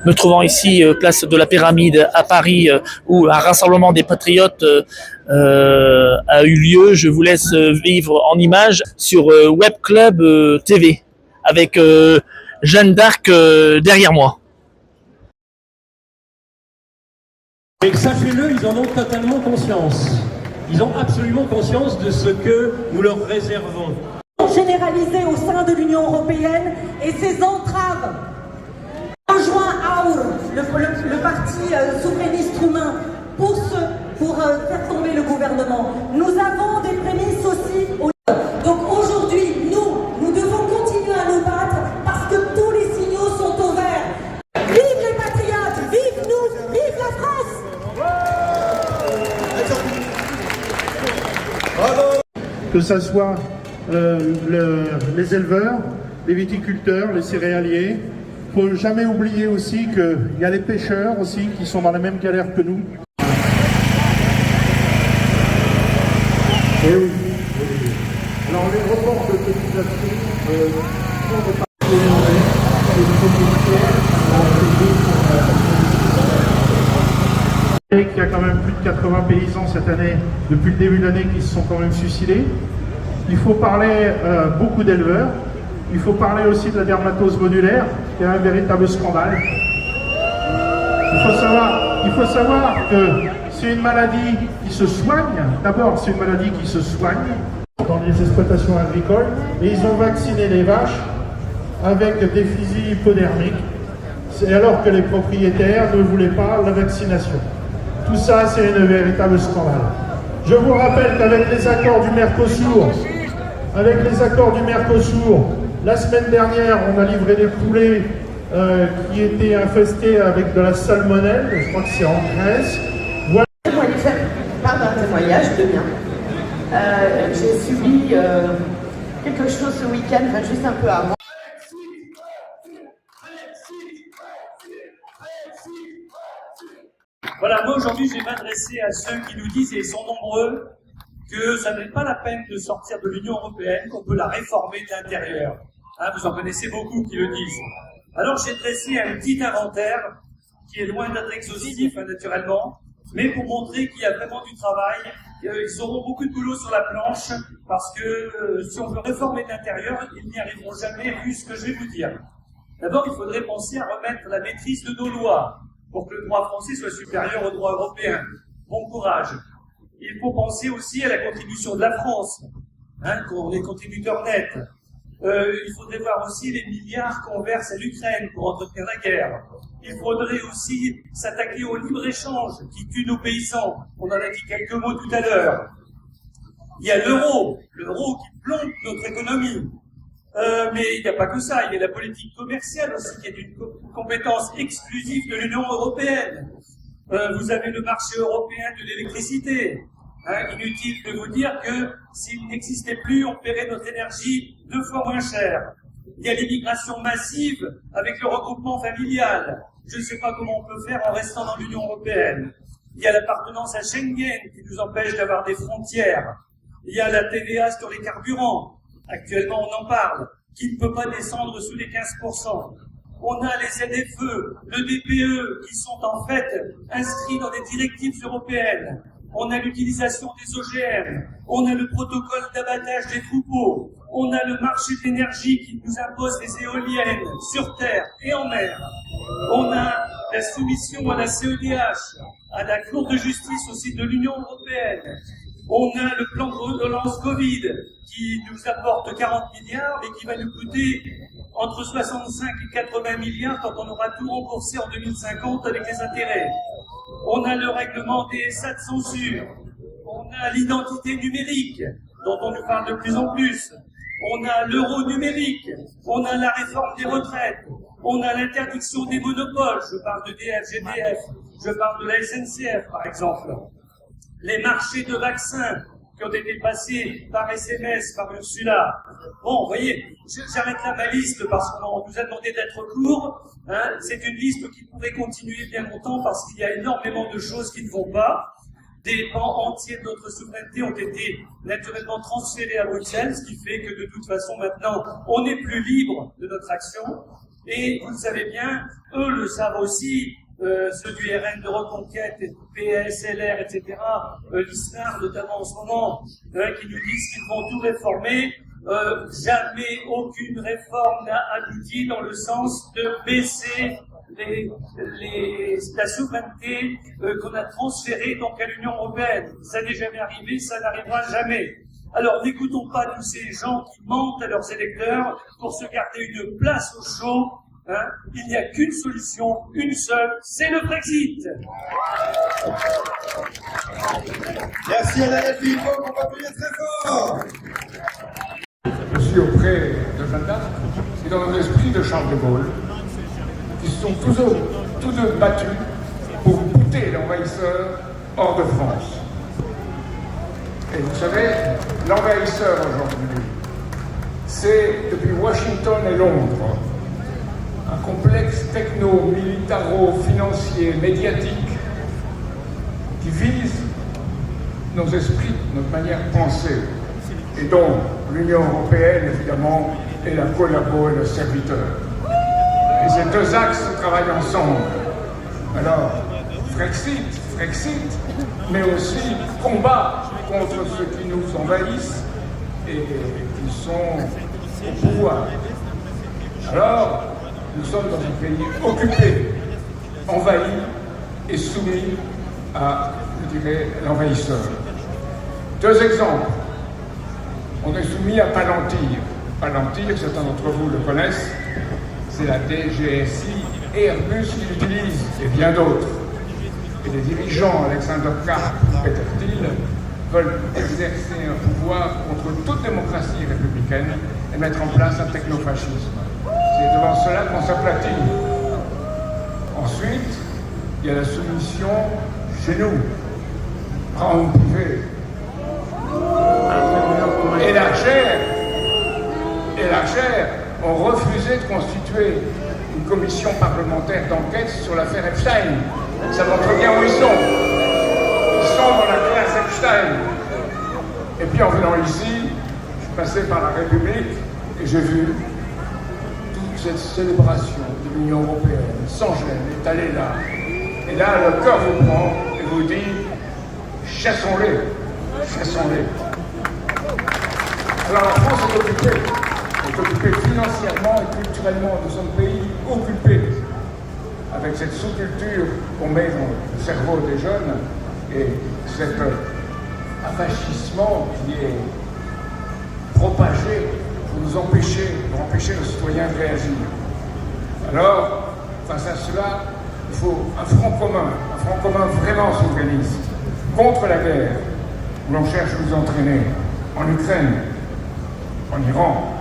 me trouvant ici, place de la Pyramide à Paris, où un rassemblement des patriotes a eu lieu. Je vous laisse vivre en images sur Web Club TV, avec Jeanne d'Arc derrière moi. Et sachez-le, ils en ont totalement conscience. Ils ont absolument conscience de ce que nous leur réservons. Généralisé au sein de l'Union européenne et ses entraves. Rejoint AUR, le parti souverainiste roumain, pour faire tomber le gouvernement. Nous avons des prémices aussi. Donc aujourd'hui, nous devons continuer à nous battre parce que tous les signaux sont au vert. Vive les patriotes, vive nous, vive la France. Que ça soit les éleveurs, les viticulteurs, les céréaliers. Il ne faut jamais oublier aussi qu'il y a les pêcheurs aussi qui sont dans la même galère que nous. Et oui. Alors les reports de cotisation il y a quand même plus de 80 paysans cette année, depuis le début de l'année, qui se sont quand même suicidés. Il faut parler beaucoup d'éleveurs. Il faut parler aussi de la dermatose modulaire, qui est un véritable scandale. Il faut savoir que c'est une maladie qui se soigne. D'abord, c'est une maladie qui se soigne dans les exploitations agricoles. Et ils ont vacciné les vaches avec des fusils hypodermiques, alors que les propriétaires ne voulaient pas la vaccination. Tout ça, c'est un véritable scandale. Je vous rappelle qu'avec les accords du Mercosur, la semaine dernière, on a livré des poulets qui étaient infestés avec de la salmonelle, je crois que c'est en Grèce. Voilà. Par un témoignage de bien. J'ai subi quelque chose ce week-end, enfin, juste un peu avant. Voilà, moi aujourd'hui je vais m'adresser à ceux qui nous disent, et ils sont nombreux, que ça n'est pas la peine de sortir de l'Union européenne, qu'on peut la réformer de l'intérieur. Hein, vous en connaissez beaucoup qui le disent. Alors j'ai dressé un petit inventaire qui est loin d'être exhaustif, hein, naturellement, mais pour montrer qu'il y a vraiment du travail. Ils auront beaucoup de boulot sur la planche, parce que si on veut réformer de l'intérieur, ils n'y arriveront jamais, vu ce que je vais vous dire. D'abord, il faudrait penser à remettre la maîtrise de nos lois, pour que le droit français soit supérieur au droit européen. Bon courage. Il faut penser aussi à la contribution de la France, hein, qu'on est contributeur net. Il faudrait voir aussi les milliards qu'on verse à l'Ukraine pour entretenir la guerre. Il faudrait aussi s'attaquer au libre-échange qui tue nos paysans. On en a dit quelques mots tout à l'heure. Il y a l'euro qui plombe notre économie. Mais il n'y a pas que ça, il y a la politique commerciale aussi qui est une compétence exclusive de l'Union européenne. Vous avez le marché européen de l'électricité. Hein, inutile de vous dire que s'il n'existait plus, on paierait notre énergie 2 fois moins cher. Il y a l'immigration massive avec le regroupement familial. Je ne sais pas comment on peut faire en restant dans l'Union européenne. Il y a l'appartenance à Schengen qui nous empêche d'avoir des frontières. Il y a la TVA sur les carburants. Actuellement, on en parle, qui ne peut pas descendre sous les 15%. On a les ZFE, le DPE, qui sont en fait inscrits dans des directives européennes. On a l'utilisation des OGM. On a le protocole d'abattage des troupeaux. On a le marché de l'énergie qui nous impose les éoliennes sur terre et en mer. On a la soumission à la CEDH, à la Cour de justice aussi de l'Union européenne. On a le plan de relance Covid qui nous apporte 40 milliards et qui va nous coûter entre 65 et 80 milliards quand on aura tout remboursé en 2050 avec les intérêts. On a le règlement DSA de censure. On a l'identité numérique dont on nous parle de plus en plus. On a l'euro numérique. On a la réforme des retraites. On a l'interdiction des monopoles. Je parle de DF, je parle de la SNCF par exemple. Les marchés de vaccins qui ont été passés par SMS, par Ursula. Bon, vous voyez, j'arrête là ma liste parce qu'on nous a demandé d'être court. Hein. C'est une liste qui pourrait continuer bien longtemps parce qu'il y a énormément de choses qui ne vont pas. Des pans entiers de notre souveraineté ont été naturellement transférés à Bruxelles, ce qui fait que de toute façon maintenant, on n'est plus libre de notre action. Et vous le savez bien, eux le savent aussi, ceux du RN de Reconquête, PS, LR, etc., l'ISNAR notamment en ce moment, qui nous disent qu'ils vont tout réformer. Jamais aucune réforme n'a abouti dans le sens de baisser la souveraineté qu'on a transférée donc à l'Union européenne. Ça n'est jamais arrivé, ça n'arrivera jamais. Alors n'écoutons pas tous ces gens qui mentent à leurs électeurs pour se garder une place au chaud. Hein. Il n'y a qu'une solution, une seule, c'est le Brexit. Merci à la il faut qu'on va appuyer très fort. Je suis auprès de Jeanne d'Arc et dans l'esprit de Charles de Gaulle, qui se sont tous deux battus pour bouter l'envahisseur hors de France. Et vous savez, l'envahisseur aujourd'hui, c'est depuis Washington et Londres, un complexe techno-militaro-financier, médiatique, qui vise nos esprits, notre manière de penser, et dont l'Union européenne, évidemment, est la collabo et le serviteur. Et ces deux axes travaillent ensemble. Alors, Frexit, mais aussi combat contre ceux qui nous envahissent et qui sont au pouvoir. Alors, nous sommes dans un pays occupé, envahi et soumis à, je dirais, l'envahisseur. Deux exemples. On est soumis à Palantir. Palantir, certains d'entre vous le connaissent, c'est la DGSI et Airbus qui l'utilisent, et bien d'autres. Et les dirigeants, Alexander Karp, Peter Thiel, veulent exercer un pouvoir contre toute démocratie républicaine et mettre en place un technofascisme. C'est devant cela qu'on s'aplatit. Ensuite, il y a la soumission chez nous, en privé. Et la chaire ont refusé de constituer une commission parlementaire d'enquête sur l'affaire Epstein. Ça montre bien où ils sont. Ils sont dans la classe Epstein. Et puis en venant ici, je suis passé par la République et j'ai vu toute cette célébration de l'Union européenne, sans gêne, étalée là. Et là, le cœur vous prend et vous dit, chassons-les, chassons-les. Alors la France est occupée financièrement et culturellement. Nous sommes pays occupés avec cette sous-culture qu'on met dans le cerveau des jeunes et cet affachissement qui est propagé pour empêcher nos citoyens de réagir. Alors, face à cela, il faut un front commun vraiment souverainiste, contre la guerre, où l'on cherche à nous entraîner, en Ukraine, en Iran,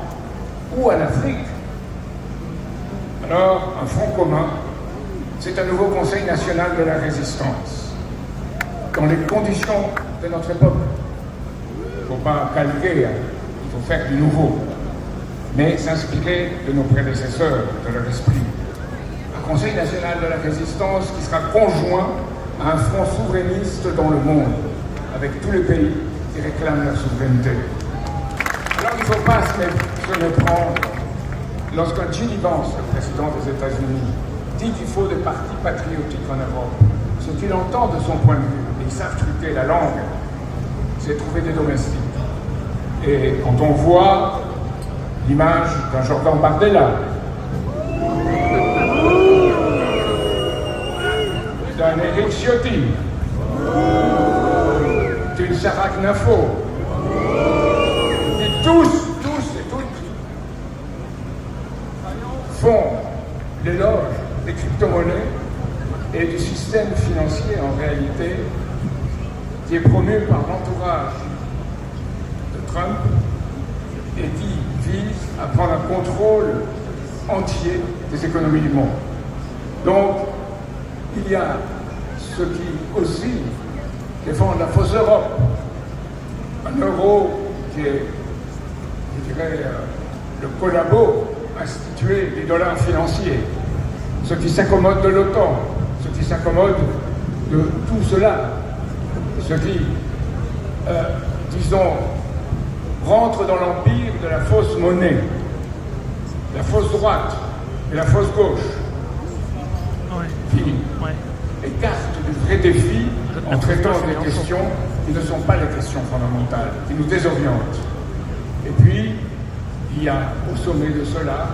ou en Afrique. Alors, un front commun, c'est un nouveau Conseil national de la résistance, dans les conditions de notre époque. Il ne faut pas calquer, il faut faire du nouveau, mais s'inspirer de nos prédécesseurs, de leur esprit. Un Conseil national de la résistance qui sera conjoint à un front souverainiste dans le monde, avec tous les pays qui réclament leur souveraineté. Alors il ne faut pas se méprendre lorsqu'un J.D. Vance, le président des États-Unis, dit qu'il faut des partis patriotiques en Europe. Ce qu'il entend de son point de vue, et ils savent truquer la langue, c'est trouver des domestiques. Et quand on voit l'image d'un Jordan Bardella, d'un Éric Ciotti, d'une Sarah Knafo, et tous et toutes font l'éloge des crypto-monnaies et du système financier en réalité qui est promu par l'entourage de Trump et qui vise à prendre un contrôle entier des économies du monde. Donc, il y a ceux qui aussi défendent la fausse Europe, un euro qui est, je dirais, le collabo institué des dollars financiers, ceux qui s'accommodent de l'OTAN, ceux qui s'accommodent de tout cela, ceux qui, disons, rentrent dans l'empire de la fausse monnaie, la fausse droite, et la fausse gauche. Fini. Écarte du vrai défi en traitant des questions qui ne sont pas les questions fondamentales, qui nous désorientent. Et puis, il y a au sommet de cela,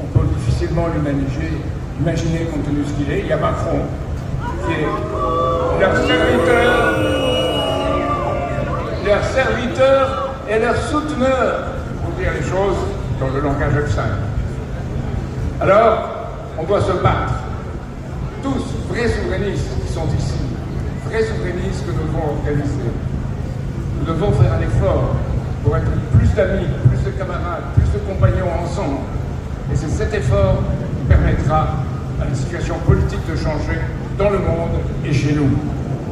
on peut difficilement imaginer compte tenu de ce qu'il est, il y a Macron, qui est leur serviteur et leur souteneur, pour dire les choses dans le langage simple. Alors, on doit se battre. Tous, vrais souverainistes qui sont ici, vrais souverainistes que nous devons organiser. Nous devons faire un effort pour être plus d'amis, plus de camarades, plus de compagnons ensemble. Et c'est cet effort qui permettra à la situation politique de changer dans le monde et chez nous.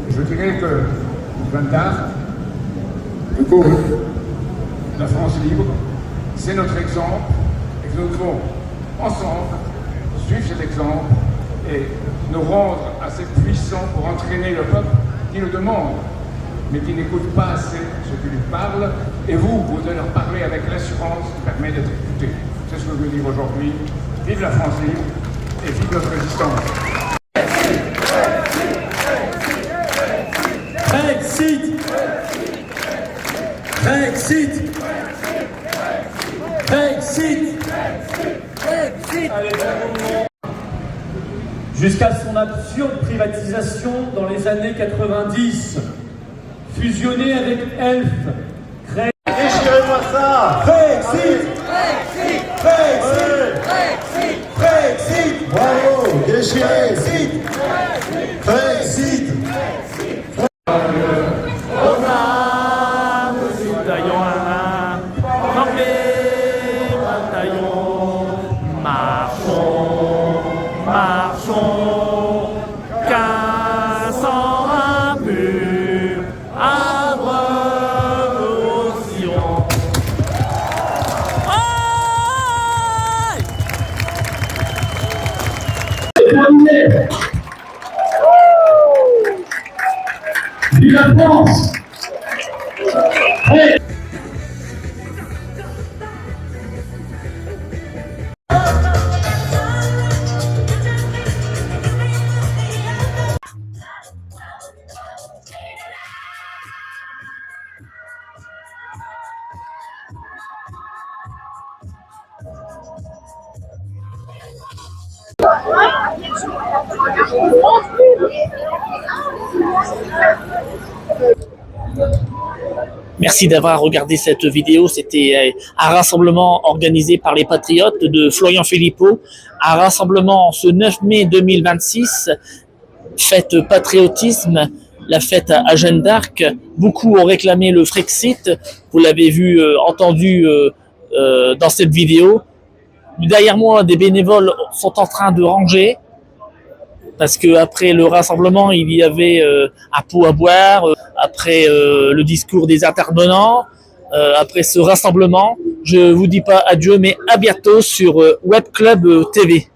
Je dirais que Jeanne d'Arc, de Gaulle, la France libre, c'est notre exemple et que nous devons ensemble suivre cet exemple et nous rendre assez puissants pour entraîner le peuple qui nous demande, mais qui n'écoute pas assez ce qui lui parle. Et vous allez leur parler avec l'assurance qui permet d'être écouté. C'est ce que je veux dire aujourd'hui. Vive la France libre et vive notre résistance. Brexit! Brexit! Brexit! Jusqu'à son absurde privatisation dans les années 90, fusionné avec Elf, créé... Déchirez-moi ça! Brexit! Brexit! Brexit! Bravo! Déchirez! Brexit! Marchons, cassant un mur, abreautions. Vive la France! Merci d'avoir regardé cette vidéo. C'était un rassemblement organisé par les Patriotes de Florian Philippot. Un rassemblement ce 9 mai 2026. Fête patriotisme, la fête à Jeanne d'Arc. Beaucoup ont réclamé le Frexit. Vous l'avez vu, entendu dans cette vidéo. Derrière moi, des bénévoles sont en train de ranger. Parce que après le rassemblement, il y avait un pot à boire. Après le discours des intervenants, après ce rassemblement, je vous dis pas adieu, mais à bientôt sur Web Club TV.